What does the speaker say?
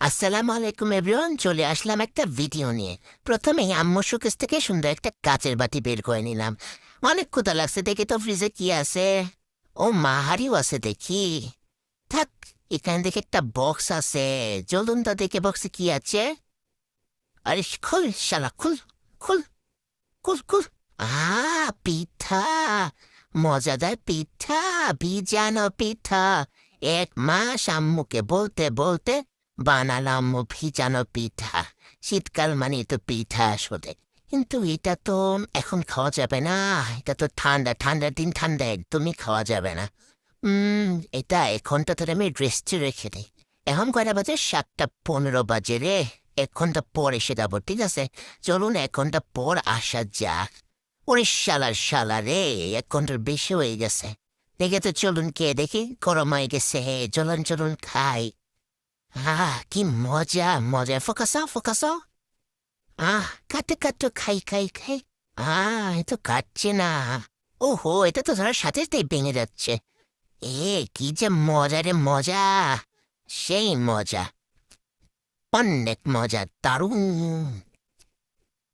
আসসালামু আলাইকুম এভরিওয়ান, চলে আসলাম একটা ভিডিও নিয়ে। প্রথমেই আম্মু শোকেস থেকে সুন্দর একটা কাচের বাটি বের করে নিলাম। অনেক ক্ষুধা লাগছে, দেখি তো ফ্রিজে কি আছে। ও মা, হাড়িও আছে দেখি। থাক, এখানে দেখে একটা বক্স আছে। চলুন তো দেখে বক্সে কি আছে। আরে খুল শালা, খুল খুল খুল খুল। পিঠা, মজাদার পিঠা, ভিজানো পিঠা। 1 মাস আম্মুকে বলতে বলতে বানালাম ভিজানো পিঠা। শীতকাল মানে তো পিঠা আসলে, কিন্তু এটা তো এখন খাওয়া যাবে না। এটা তো ঠান্ডা, ঠান্ডার দিন, ঠান্ডা একদমই খাওয়া যাবে না। এটা এখনটা ধরে আমি রেস্টে রেখে দিই। এখন কয়টা বাজে? 7:15 বাজে রে। 1 ঘন্টা পর এসে যাবো, ঠিক আছে? চলুন 1 ঘন্টা পর আসা যাক। ওরে শালার শালা রে, 1 ঘন্টার বেশি হয়ে গেছে। দেখে তো চলুন কে দেখি, গরম হয়ে গেছে। চলুন চলুন খাই। কি মজা মজা, ফোকাসাও ফোকাসাও। কাটে কাটো, খাই খাই খাই। এ তো কাটছে না। ওহো, এটা তো ধরার সাথে সাথেই ভেঙে যাচ্ছে। কি যে মজা রে মজা, সেই মজা, অনেক মজা, দারুণ।